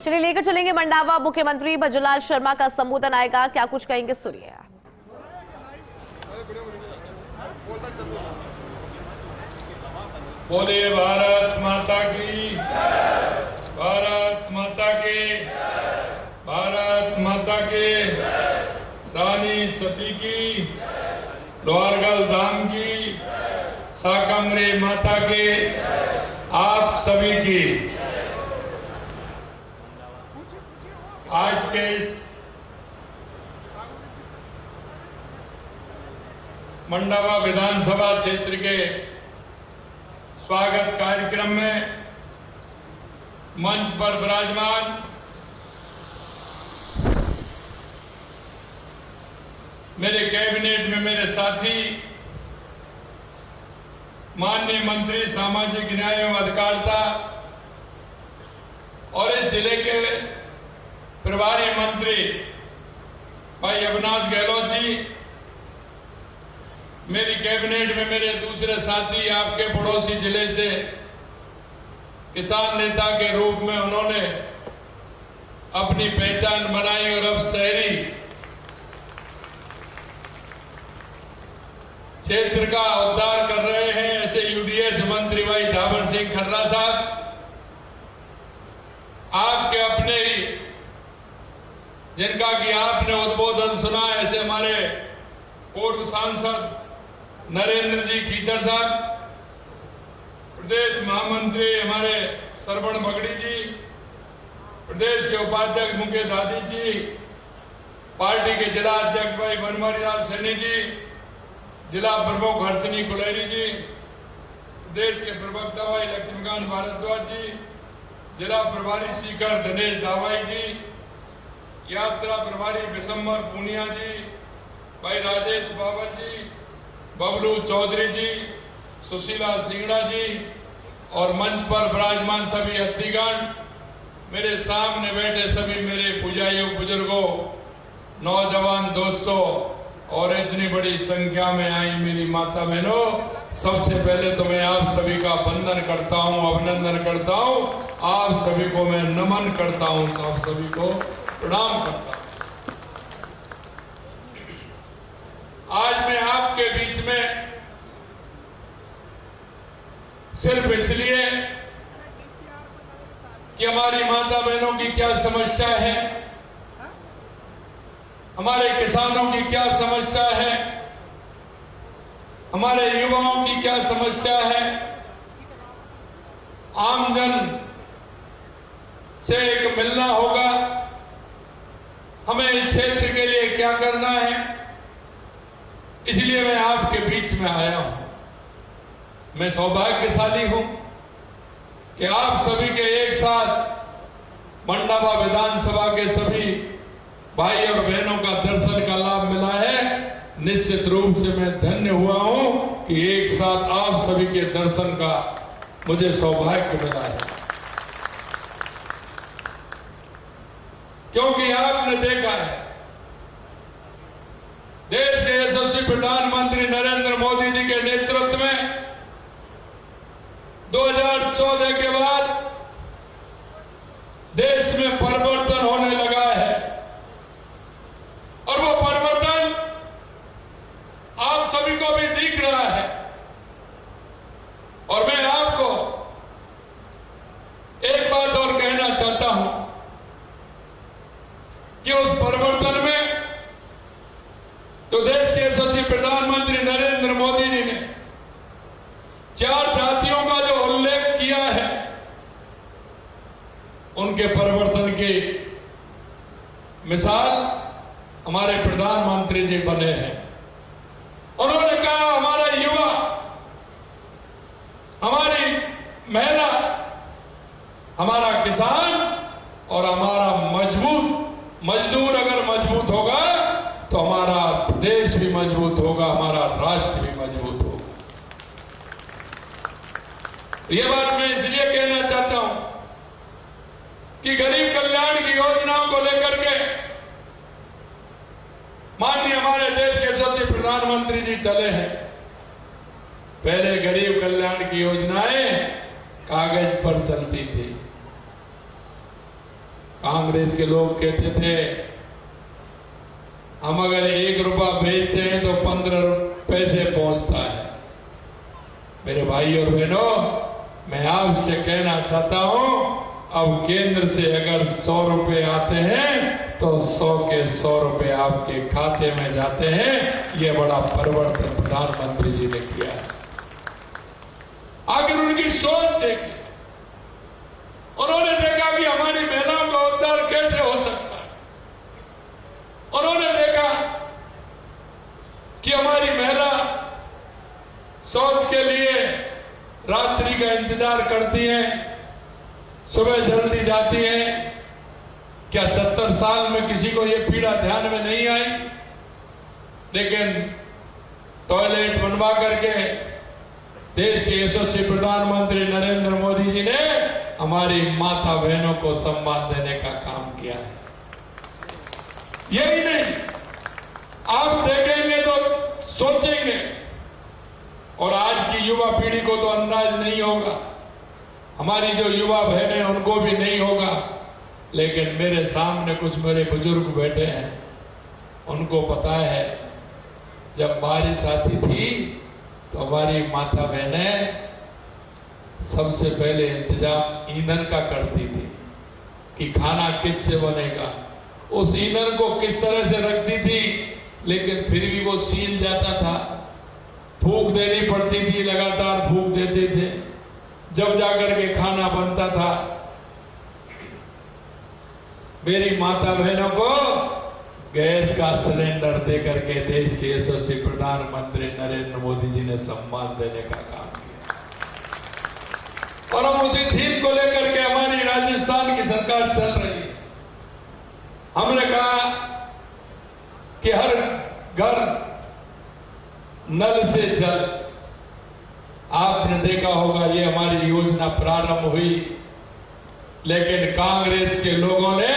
चलिए लेकर चलेंगे मंडावा। मुख्यमंत्री भजनलाल शर्मा का संबोधन आएगा, क्या कुछ कहेंगे सुनिए। बोलिए भारत माता की, भारत माता की, भारत माता की, रानी सती की, लोहारगल धाम की, शाकंभरी माता की, आप सभी की। आज के इस मंडावा विधानसभा क्षेत्र के स्वागत कार्यक्रम में मंच पर विराजमान मेरे कैबिनेट में मेरे साथी माननीय मंत्री सामाजिक न्याय एवं अधिकारिता और इस जिले के प्रभारी मंत्री भाई अविनाश गहलोत जी, मेरी कैबिनेट में मेरे दूसरे साथी, आपके पड़ोसी जिले से किसान नेता के रूप में उन्होंने अपनी पहचान बनाई और अब शहरी क्षेत्र का उद्धार कर रहे हैं, ऐसे यूडीएच मंत्री भाई झावर सिंह खर्रा साहब, आपके अपने ही जिनका कि आपने उद्बोधन सुना, ऐसे हमारे पूर्व सांसद नरेंद्र जी कीचड़ साहब, प्रदेश महामंत्री हमारे श्रवण बगड़ी जी, प्रदेश के उपाध्यक्ष मुकेश दादी जी, पार्टी के जिला अध्यक्ष भाई बनवारी लाल सैनी जी, जिला प्रमुख हर्षनी कुलेरी जी, प्रदेश के प्रवक्ता भाई लक्ष्मीकांत भारद्वाज जी, जिला प्रभारी सीकर दिनेश दावाई जी, यात्रा प्रभारी बिशंबर पूनिया जी, भाई राजेश बाबर जी, बबलू चौधरी जी, सुशीला सिंगड़ा जी और मंच पर विराजमान सभी अतिथिगण, मेरे सामने बैठे सभी मेरे पूजाइयों, बुजुर्गों, नौजवान दोस्तों और इतनी बड़ी संख्या में आई मेरी माता बहनों, सबसे पहले तो मैं आप सभी का वंदन करता हूं, अभिनंदन करता हूं, आप सभी को मैं नमन करता हूं, आप सभी को प्रणाम करता हूं। आज मैं आपके बीच में सिर्फ इसलिए कि हमारी माता बहनों की क्या समस्या है, हमारे किसानों की क्या समस्या है, हमारे युवाओं की क्या समस्या है, आमजन से एक मिलना होगा, हमें इस क्षेत्र के लिए क्या करना है, इसलिए मैं आपके बीच में आया हूं। मैं सौभाग्यशाली हूं कि आप सभी के एक साथ मंडावा विधानसभा के सभी भाई और बहनों का दर्शन का लाभ मिला है। निश्चित रूप से मैं धन्य हुआ हूं कि एक साथ आप सभी के दर्शन का मुझे सौभाग्य मिला है, क्योंकि आपने देखा है देश के यशस्वी प्रधानमंत्री नरेंद्र मोदी जी के नेतृत्व में 2014 के बाद देश में परिवर्तन होने लगा है और वो परिवर्तन आप सभी को भी दिख रहा है। और मैं आपको एक बात और कहना चाहता हूं कि उस परिवर्तन में तो देश के यशस्वी प्रधानमंत्री नरेंद्र मोदी जी ने 4 जातियों का जो उल्लेख किया है, उनके परिवर्तन की मिसाल हमारे प्रधानमंत्री जी बने हैं। उन्होंने कहा हमारा युवा, हमारी महिला, हमारा किसान और हमारा मजदूर अगर मजबूत होगा तो हमारा देश भी मजबूत होगा, हमारा राष्ट्र भी मजबूत होगा। यह बात मैं इसलिए कहना चाहता हूं कि गरीब कल्याण की योजनाओं को लेकर के माननीय हमारे देश के यशस्वी प्रधानमंत्री जी चले हैं। पहले गरीब कल्याण की योजनाएं कागज पर चलती थी, कांग्रेस के लोग कहते थे हम अगर 1 रुपया भेजते हैं तो 15 पैसे पहुंचता है। मेरे भाई और बहनों, मैं आपसे कहना चाहता हूं, अब केंद्र से अगर 100 रुपए आते हैं तो 100 के 100 रुपए आपके खाते में जाते हैं। ये बड़ा परिवर्तन प्रधानमंत्री जी ने किया है। आखिर उनकी सोच देखिए, उन्होंने देखा कि हमारी महिलाओं का उद्धार कैसे हो सकता है। उन्होंने देखा कि हमारी महिला शौच के लिए रात्रि का इंतजार करती हैं, सुबह जल्दी जाती हैं। क्या 70 साल में किसी को यह पीड़ा ध्यान में नहीं आई? लेकिन टॉयलेट बनवा करके देश के यशस्वी प्रधानमंत्री नरेंद्र मोदी जी ने हमारी माता बहनों को सम्मान देने का काम किया है। यही नहीं, आप देखेंगे तो सोचेंगे, और आज की युवा पीढ़ी को तो अंदाज नहीं होगा, हमारी जो युवा बहनें उनको भी नहीं होगा, लेकिन मेरे सामने कुछ मेरे बुजुर्ग बैठे हैं, उनको पता है जब बारिश आती थी तो हमारी माता बहनें सबसे पहले इंतजाम ईंधन का करती थी कि खाना किससे बनेगा, उस ईंधन को किस तरह से रखती थी, लेकिन फिर भी वो सील जाता था, फूंक देनी पड़ती थी, लगातार फूंक देते थे, जब जाकर के खाना बनता था। मेरी माता बहनों को गैस का सिलेंडर देकर के देश के यशस्वी प्रधानमंत्री नरेंद्र मोदी जी ने सम्मान देने का काम किया, और हम उसी थीम को लेकर के हमारी राजस्थान की सरकार चल रही है। हमने कहा कि हर घर नल से जल। आपने देखा होगा ये हमारी योजना प्रारंभ हुई, लेकिन कांग्रेस के लोगों ने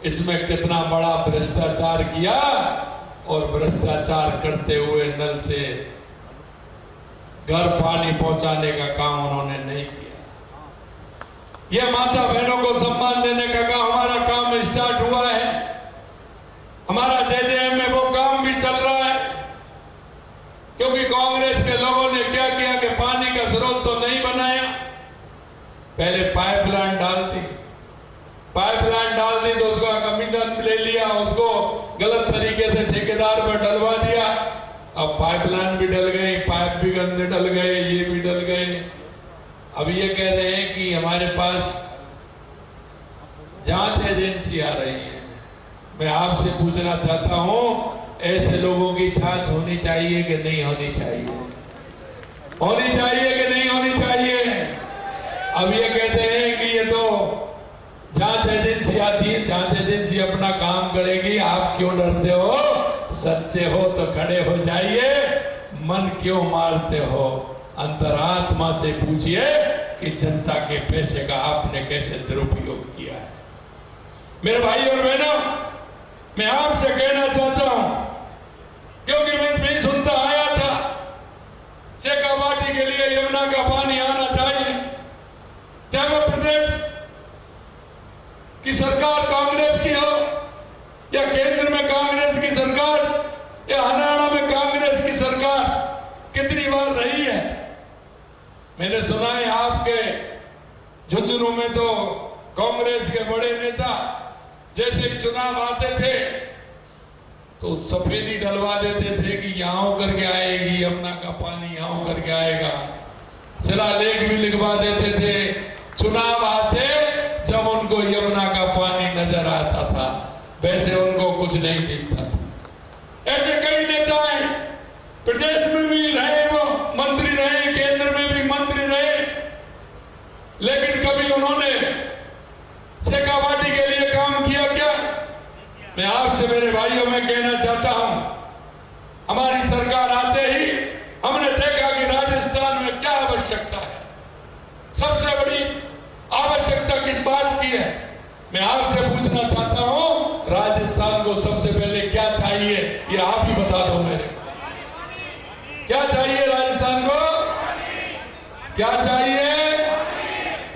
इसमें कितना बड़ा भ्रष्टाचार किया, और भ्रष्टाचार करते हुए नल से घर पानी पहुंचाने का काम उन्होंने नहीं किया। यह माता बहनों को सम्मान देने का काम, हमारा काम स्टार्ट हुआ है। हमारा जेजेएम में वो काम भी चल रहा है, क्योंकि कांग्रेस के लोगों ने क्या किया कि पानी का स्रोत तो नहीं बनाया, पहले पाइपलाइन डाल दी तो उसका कमीशन ले लिया, उसको गलत तरीके से ठेकेदार पर डलवा दिया। अब पाइपलाइन भी डल गई, पाइप भी गंदे डल गए, ये भी डल गए। अब ये कह रहे हैं कि हमारे पास जांच एजेंसी आ रही है। मैं आपसे पूछना चाहता हूं, ऐसे लोगों की जांच होनी चाहिए कि नहीं होनी चाहिए? होनी चाहिए कि नहीं होनी चाहिए? अब ये कहते हैं कि ये तो जांच एजेंसी आती है, जांच एजेंसी अपना काम करेगी, आप क्यों डरते हो? सच्चे हो तो खड़े हो जाइए, मन क्यों मारते हो? अंतरात्मा से पूछिए कि जनता के पैसे का आपने कैसे दुरुपयोग किया है। मेरे भाई और बहनों, मैं आपसे कहना चाहता हूं, क्योंकि मैं भी सुनता आया था शेखावाटी के लिए यमुना का पानी आना चाहिए, चाहे वो प्रदेश की सरकार कांग्रेस की हो या केंद्र में कांग्रेस की सरकार या हरियाणा में कांग्रेस की सरकार कितनी बार रही है। मैंने सुना है आपके झुंझुनू में तो कांग्रेस के बड़े नेता जैसे चुनाव आते थे तो सफेदी डलवा देते थे कि यहां होकर के आएगी यमुना का पानी, यहां होकर के आएगा, शिलालेख भी लिखवा देते थे। चुनाव आते जब उनको यमुना का पानी नजर आता था, वैसे उनको कुछ नहीं दिखता था। ऐसे कई नेता हैं, प्रदेश में भी रहे, वो मंत्री रहे, केंद्र में भी मंत्री रहे, लेकिन कभी उन्होंने शेखावाटी के लिए काम किया क्या? मैं आपसे मेरे भाइयों में कहना चाहता हूं, हमारी सरकार आते ही हमने देखा कि राजस्थान में क्या आवश्यकता है। सबसे बड़ी आवश्यकता किस बात की है? मैं आपसे पूछना चाहता हूं, राजस्थान को सबसे पहले क्या चाहिए, ये आप ही बता दो मेरे। क्या चाहिए राजस्थान को? क्या चाहिए?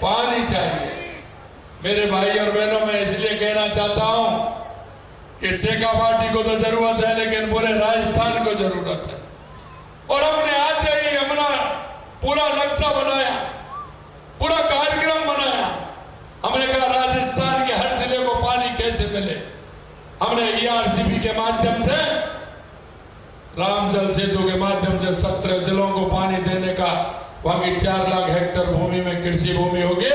पानी चाहिए। मेरे भाई और बहनों, में चाहता हूं कि शेखावाटी को तो जरूरत है, लेकिन पूरे राजस्थान को जरूरत है। और हमने आते ही यमुना पूरा नक्शा बनाया, पूरा कार्यक्रम बनाया। हमने कहा राजस्थान के हर जिले को पानी कैसे मिले। हमने ERCP के माध्यम से, रामजल सेतु के माध्यम से 17 जिलों को पानी देने का, वहां की 4 लाख हेक्टेयर भूमि में कृषि भूमि होगी,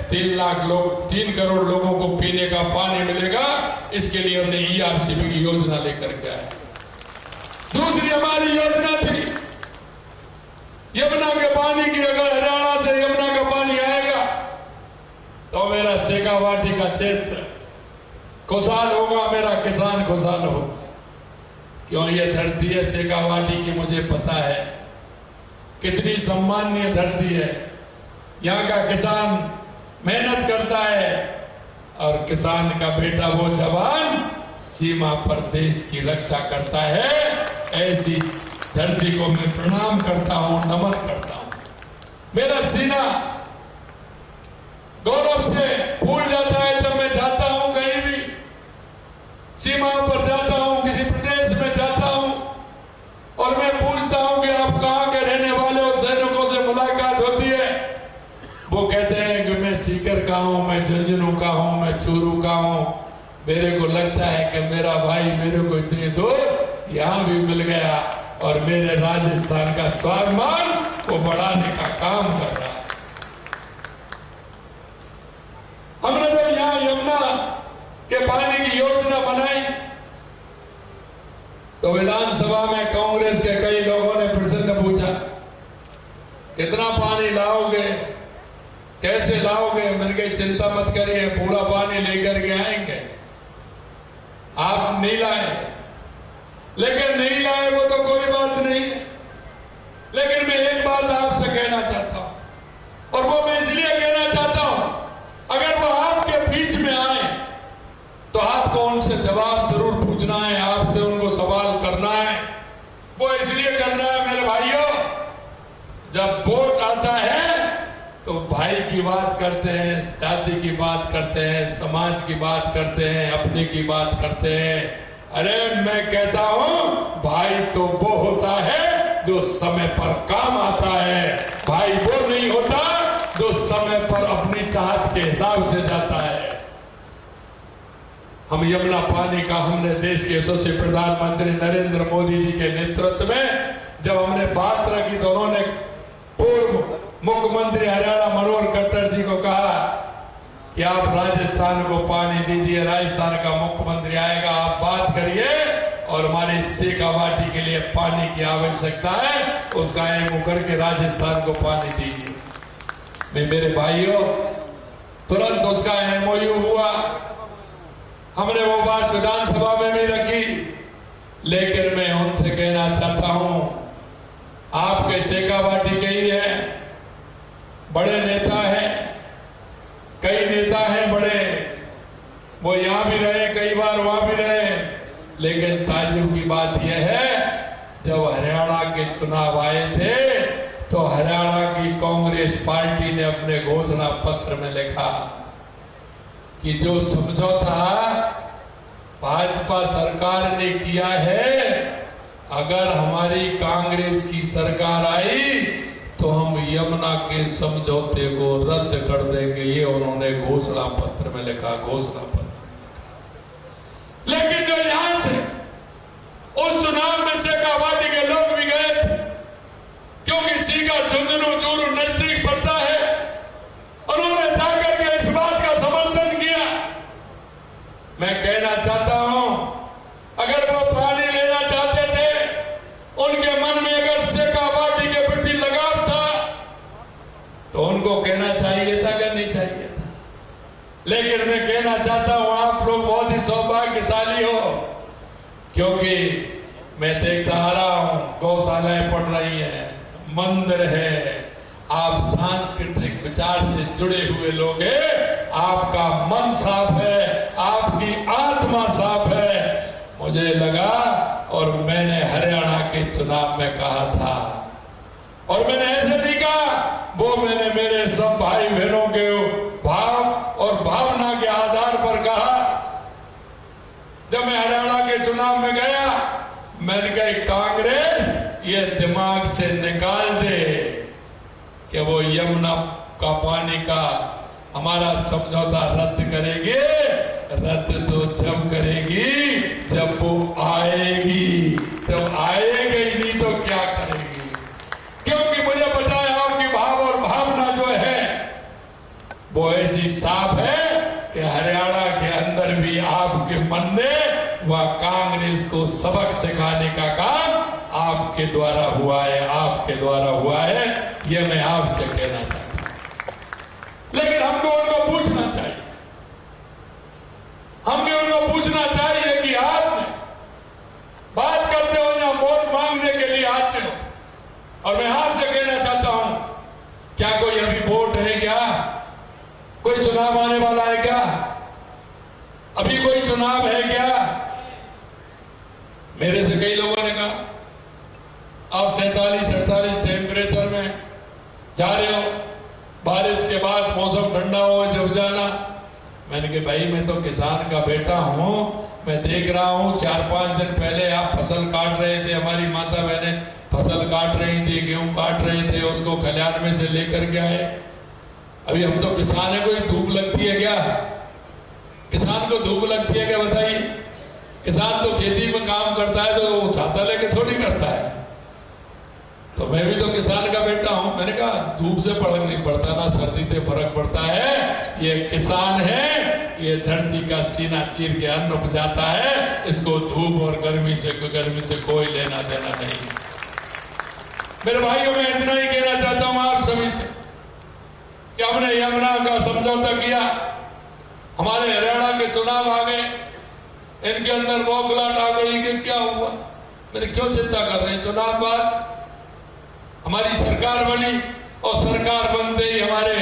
3 करोड़ लोगों को पीने का पानी मिलेगा। इसके लिए हमने ERCP की योजना लेकर के आए। दूसरी हमारी योजना थी यमुना के पानी की। अगर हरियाणा से यमुना का पानी आएगा तो मेरा शेखावाटी का क्षेत्र खुशहाल होगा, मेरा किसान खुशहाल होगा। क्यों ये धरती है शेखावाटी की, मुझे पता है कितनी सम्मानीय धरती है। यहाँ का किसान मेहनत करता है और किसान का बेटा वो जवान सीमा पर देश की रक्षा करता है। ऐसी धरती को मैं प्रणाम करता हूं, नमन करता हूं। मेरा सीना गौरव से फूल जाता है जब मैं जाता हूं, कहीं भी सीमाओं पर जाता हूं, किसी प्रदेश में जाता हूं और मैं पूछता हूं कि आप कहां के रहने वाले हो। सैनिकों से मुलाकात होती है, वो कहते हैं कि मैं सीकर का हूं, मैं झुंझुनू का हूं, मैं चूरू का हूं। मेरे को लगता है कि मेरा भाई मेरे को इतनी दूर यहां भी मिल गया और मेरे राजस्थान का स्वाभिमान को बढ़ाने का काम कर रहा है। हमने जब यहां यमुना के पानी की योजना बनाई तो विधानसभा में कांग्रेस के कई लोगों ने प्रश्न पूछा, कितना पानी लाओगे, कैसे लाओगे। मैंने कहा चिंता मत करिए, पूरा पानी लेकर के आएंगे। आप नहीं लाए, लेकिन नहीं लाए वो तो कोई बात नहीं, लेकिन मैं एक बात आपसे कहना चाहता हूं, और वो मैं इसलिए कहना चाहता हूं, अगर वो आपके बीच में आए तो आपको उनसे जवाब जरूर पूछना है, आपसे उनको सवाल करना है। वो इसलिए करना है मेरे भाइयों, जब वोट आता है तो भाई की बात करते हैं, जाति की बात करते हैं, समाज की बात करते हैं, अपने की बात करते हैं। अरे मैं कहता हूं भाई तो वो होता है जो समय पर काम आता है, भाई वो नहीं होता जो समय पर अपनी चाहत के हिसाब से जाता है। हम यमुना पानी का हमने देश के यशस्वी प्रधानमंत्री नरेंद्र मोदी जी के नेतृत्व में जब हमने बात रखी तो उन्होंने पूर्व मुख्यमंत्री हरियाणा मनोहर खट्टर जी को कहा कि आप राजस्थान को पानी दीजिए, राजस्थान का मुख्यमंत्री आएगा, आप बात करिए और हमारी शेखावाटी के लिए पानी की आवश्यकता है, उसका एम करके राजस्थान को पानी दीजिए। मैं मेरे भाइयों तुरंत उसका MOU हुआ, हमने वो बात विधानसभा में भी रखी। लेकिन मैं उनसे कहना चाहता हूं, आपके शेखावाटी के ही है, बड़े नेता हैं, कई नेता हैं बड़े, वो यहां भी रहे, कई बार वहां भी रहे। लेकिन ताज्जुब की बात यह है, जब हरियाणा के चुनाव आए थे तो हरियाणा की कांग्रेस पार्टी ने अपने घोषणा पत्र में लिखा कि जो समझौता भाजपा सरकार ने किया है, अगर हमारी कांग्रेस की सरकार आई तो हम यमुना के समझौते को रद्द कर देंगे। ये उन्होंने घोषणा पत्र में लिखा, घोषणा पत्र। लेकिन जो यहां से उस चुनाव में शेखावाटी के लोग भी गए थे, क्योंकि सीकर झुंझुनू चूरू नजदीक पड़ता है, उन्होंने जाकर के इस बात का समर्थन किया। मैं कहना चाहता हूं, अगर वो पानी लेना चाहते थे, उनके मन में अगर शेखावाटी के प्रति लगाव था तो उनको कहना चाहिए था कि नहीं चाहिए था। लेकिन मैं कहना चाहता हूं, आप लोग बहुत ही सौभाग्यशाली हो, क्योंकि मैं देखता आ रहा हूं गौशालाएं पड़ रही हैं, मंदिर है, आप सांस्कृतिक विचार से जुड़े हुए लोग हैं, आपका मन साफ है, आपकी आत्मा साफ है। मुझे लगा और मैंने हरियाणा के चुनाव में कहा था, और मैंने ऐसे नहीं कहा, वो मैंने मेरे सब भाई बहनों के भाव और भावना के आधार पर कहा चुनाव में गया, मैंने कहा कांग्रेस ये दिमाग से निकाल दे कि वो यमुना का पानी का हमारा समझौता रद्द करेंगे। रद्द तो जब करेगी जब वो आएगी, जब आएगी नहीं तो क्या करेगी? क्योंकि मुझे पता है आपकी भाव और भावना जो है वो ऐसी साफ है कि हरियाणा के अंदर भी आपके मन ने वह कांग्रेस को सबक सिखाने का काम आपके द्वारा हुआ है, आपके द्वारा हुआ है। यह मैं आपसे कहना चाहता हूं। लेकिन हमको उनको पूछना चाहिए, हमने उनको पूछना चाहिए कि आपने बात करते हो या वोट मांगने के लिए आते हो, और मैं आपसे कहना चाहता हूं, क्या कोई अभी वोट है क्या? कोई चुनाव आने वाला है क्या? अभी कोई चुनाव है क्या? मेरे से कई लोगों ने कहा आप 47-48 टेम्परेचर में जा रहे हो, बारिश के बाद मौसम ठंडा हो जब जाना। मैंने कहा भाई मैं तो किसान का बेटा हूं, मैं देख रहा हूं 4-5 दिन पहले आप फसल काट रहे थे, हमारी माता बहनें फसल काट रही थी, गेहूं काट रहे थे, उसको खलिहान में से लेकर के आए। अभी हम तो किसान है, कोई धूप लगती है क्या? किसान को धूप लगती है क्या बताइए? किसान तो खेती में काम करता है तो वो छाता लेके थोड़ी करता है। तो मैं भी तो किसान का बेटा हूं। मैंने कहा धूप से फर्क नहीं पड़ता ना सर्दी से फर्क पड़ता है। ये किसान है, ये धरती का सीना चीर के अन्न उपजाता है, इसको धूप और गर्मी से कोई लेना देना नहीं। मेरे भाइयों मैं इतना ही कहना चाहता हूं आप सभी से कि हमने यमुना का समझौता किया, हमारे हरियाणा के चुनाव आ गए, इनके अंदर बौखलाहट आ गई कि क्या हुआ, मेरे क्यों चिंता कर रहे हैं? चुनाव बाद हमारी सरकार बनी और सरकार बनते ही हमारे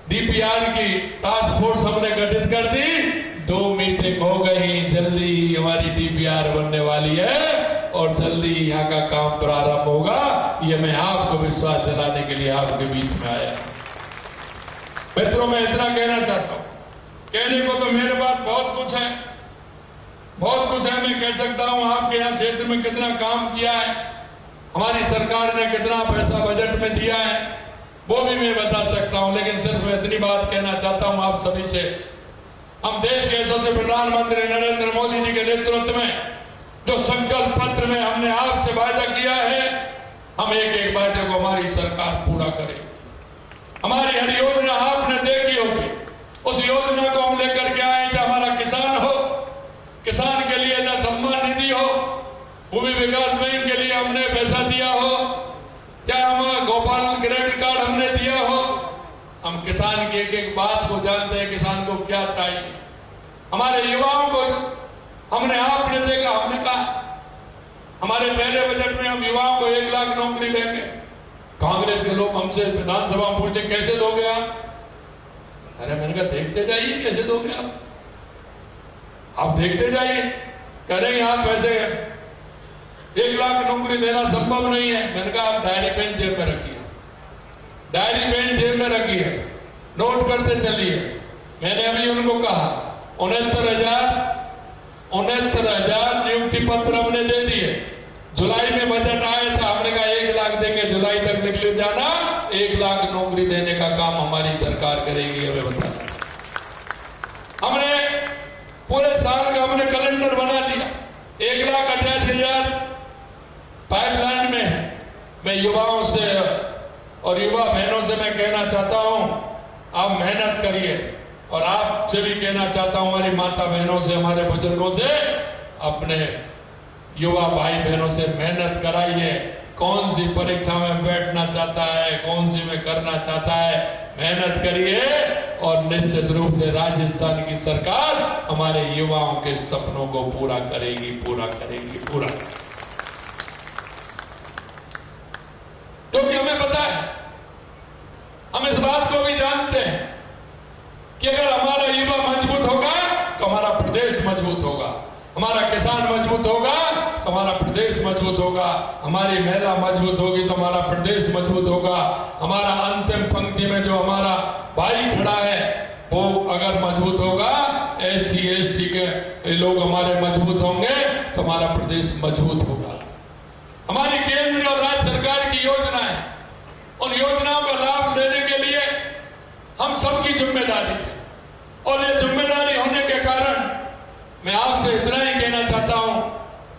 डीपीआर की टास्क फोर्स हमने गठित कर दी। 2 मीटिंग हो गई, जल्दी हमारी डीपीआर बनने वाली है और जल्दी यहाँ का काम प्रारंभ होगा। ये मैं आपको विश्वास दिलाने के लिए आपके बीच में आया। मित्रों मैं इतना कहना चाहता हूं, कहने को तो मेरे पास बहुत कुछ है, बहुत कुछ है। मैं कह सकता हूं आपके यहाँ क्षेत्र में कितना काम किया है, हमारी सरकार ने कितना पैसा बजट में दिया है, वो भी मैं बता सकता हूं। लेकिन सिर्फ मैं इतनी बात कहना चाहता हूं आप सभी से, हम देश के यशस्वी प्रधानमंत्री नरेंद्र मोदी जी के नेतृत्व में जो संकल्प पत्र में हमने आपसे वायदा किया है, हम एक एक वायदे को हमारी सरकार पूरा करे। हमारी हर योजना आपने देखी होगी, उस योजना को हम लेकर के आए, चाहे हमारा किसान हो, किसान के लिए चाहे सम्मान निधि हो, भूमि विकास बैंक के लिए हमने पैसा दिया हो, चाहे हम गोपालन क्रेडिट कार्ड हमने दिया हो। हम किसान की एक एक बात को जानते हैं, किसान को क्या चाहिए। हमारे युवाओं को हमने आपने देखा, हमने कहा हमारे पहले बजट में हम युवाओं को 1 लाख नौकरी देंगे। कांग्रेस के लोग हमसे विधानसभा में पूछते कैसे दोगे आप? अरे मैंने कहा देखते जाइए कैसे दोगे आप देखते जाइए। करेंगे आप पैसे 1 लाख नौकरी देना संभव नहीं है। मैंने कहा आप डायरी पेन जेब में रखिए, डायरी पेन जेब में रखिए, नोट करते चलिए। मैंने अभी उनको कहा 69,000 नियुक्ति पत्र हमने दे दिए। जुलाई में बजट आया था, हमने कहा 1 लाख देंगे, जुलाई तक निकल जाना, 1 लाख नौकरी देने का काम हमारी सरकार करेगी। हमें बताना, हमने पूरे साल का हमने कैलेंडर बना दिया। 1,88,000 पाइपलाइन में है। मैं युवाओं से और युवा बहनों से मैं कहना चाहता हूं आप मेहनत करिए, और आपसे भी कहना चाहता हूं हमारी माता बहनों से, हमारे बुजुर्गों से, अपने युवा भाई बहनों से मेहनत कराइए। कौन सी परीक्षा में बैठना चाहता है, कौन सी में करना चाहता है, मेहनत करिए और निश्चित रूप से राजस्थान की सरकार हमारे युवाओं के सपनों को पूरा करेगी, पूरा करेगी, पूरा। क्योंकि हमें पता है, हम इस बात को भी जानते हैं कि अगर हमारा युवा मजबूत होगा तो हमारा प्रदेश मजबूत होगा, हमारा किसान मजबूत होगा तो हमारा प्रदेश मजबूत होगा, हमारी महिला मजबूत होगी तो हमारा प्रदेश मजबूत होगा, हमारा अंतिम पंक्ति में जो हमारा भाई खड़ा है वो अगर मजबूत होगा, SC ST के लोग हमारे मजबूत होंगे तो हमारा प्रदेश मजबूत होगा। हमारी केंद्र और राज्य सरकार की योजनाएं, उन योजनाओं का लाभ देने के लिए हम सबकी जिम्मेदारी है। और ये जिम्मेदारी होने के कारण मैं आपसे इतना ही कहना चाहता हूं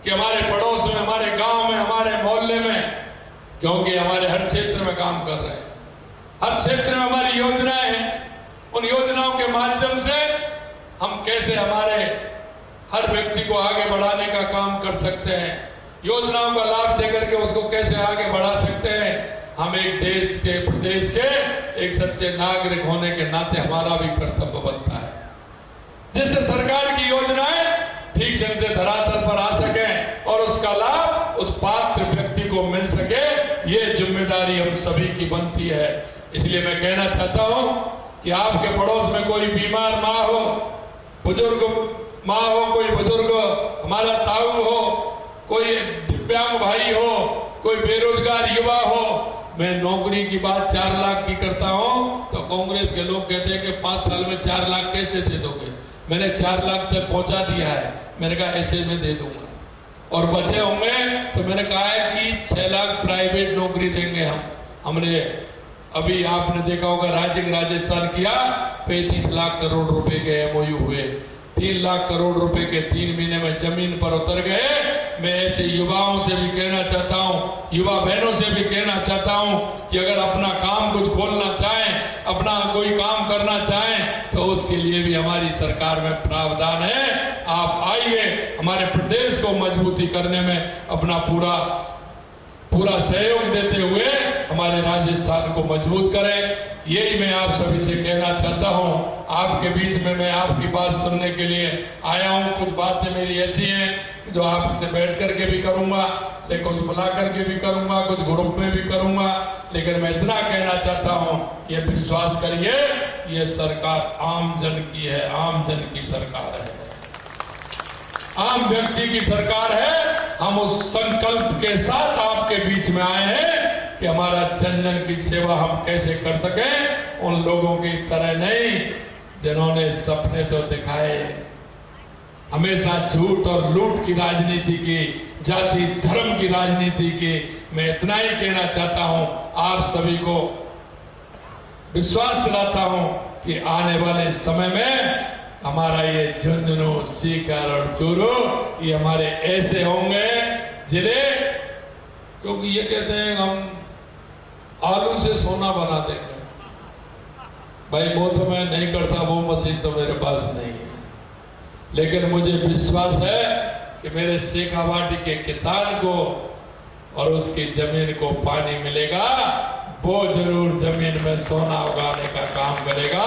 कि हमारे पड़ोस में, हमारे गांव में, हमारे मोहल्ले में, क्योंकि हमारे हर क्षेत्र में काम कर रहे हैं, हर क्षेत्र में हमारी योजनाएं हैं, उन योजनाओं के माध्यम से हम कैसे हमारे हर व्यक्ति को आगे बढ़ाने का काम कर सकते हैं, योजनाओं का लाभ देकर के उसको कैसे आगे बढ़ा सकते हैं। हम एक देश के, प्रदेश के एक सच्चे नागरिक होने के नाते हमारा भी कर्तव्य बनता है, जिससे सरकार की योजनाएं ठीक ढंग से धरातल पर आ सके और उसका लाभ उस पात्र व्यक्ति को मिल सके, ये जिम्मेदारी हम सभी की बनती है। इसलिए मैं कहना चाहता हूं कि आपके पड़ोस में कोई बीमार माँ हो, बुजुर्ग माँ हो, कोई बुजुर्ग हमारा ताऊ हो, कोई दिव्यांग भाई हो, कोई बेरोजगार युवा हो। मैं नौकरी की बात 4 लाख की करता हूं तो कांग्रेस के लोग कहते हैं कि 5 साल में 4 लाख कैसे दे दोगे। मैंने 4 लाख तक पहुंचा दिया है, मैंने कहा ऐसे में दे दूंगा। और बचे होंगे तो मैंने कहा है कि 6 लाख प्राइवेट नौकरी देंगे हम। हमने अभी आपने देखा होगा राज्य राजस्थान किया, 35 लाख करोड़ रुपए के MOU हुए, 3 लाख करोड़ रुपए के 3 महीने में जमीन पर उतर गए। मैं ऐसे युवाओं से भी कहना चाहता हूं, युवा बहनों से भी कहना चाहता हूं कि अगर अपना काम कुछ खोलना चाहें, अपना कोई काम करना चाहें तो उसके लिए भी हमारी सरकार में प्रावधान है। आप आइए, हमारे प्रदेश को मजबूती करने में अपना पूरा सहयोग देते हुए हमारे राजस्थान को मजबूत करें। यही मैं आप सभी से कहना चाहता हूं। आपके बीच में मैं आपकी बात सुनने के लिए आया हूं। कुछ बातें मेरी ऐसी हैं जो आपसे बैठ करके भी करूंगा, लेकिन कुछ बुला करके भी करूंगा, कुछ ग्रुप में भी करूंगा। लेकिन मैं इतना कहना चाहता हूं, ये विश्वास करिए, ये सरकार आम जन की है, आम जन की सरकार है, आम व्यक्ति की सरकार है। हम उस संकल्प के साथ आपके बीच में आए हैं कि हमारा जन जन की सेवा हम कैसे कर सकें। उन लोगों की तरह नहीं जिन्होंने सपने तो दिखाए, हमेशा झूठ और लूट की राजनीति की, जाति धर्म की राजनीति की। मैं इतना ही कहना चाहता हूं, आप सभी को विश्वास दिलाता हूं कि आने वाले समय में हमारा ये झुंझुनू, सीकर और चूरू ये हमारे ऐसे होंगे जिले, क्योंकि ये कहते हैं हम आलू से सोना बना देंगे। भाई वो तो मैं नहीं करता, वो मशीन तो मेरे पास नहीं है, लेकिन मुझे विश्वास है कि मेरे शेखावाटी के किसान को और उसकी जमीन को पानी मिलेगा, वो जरूर जमीन में सोना उगाने का काम करेगा।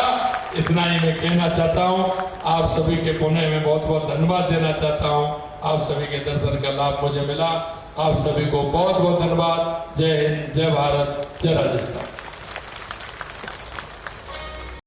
इतना ही मैं कहना चाहता हूं। आप सभी के पुणे में बहुत बहुत धन्यवाद देना चाहता हूं। आप सभी के दर्शन का लाभ मुझे मिला। आप सभी को बहुत बहुत धन्यवाद। जय हिंद, जय भारत, जय राजस्थान।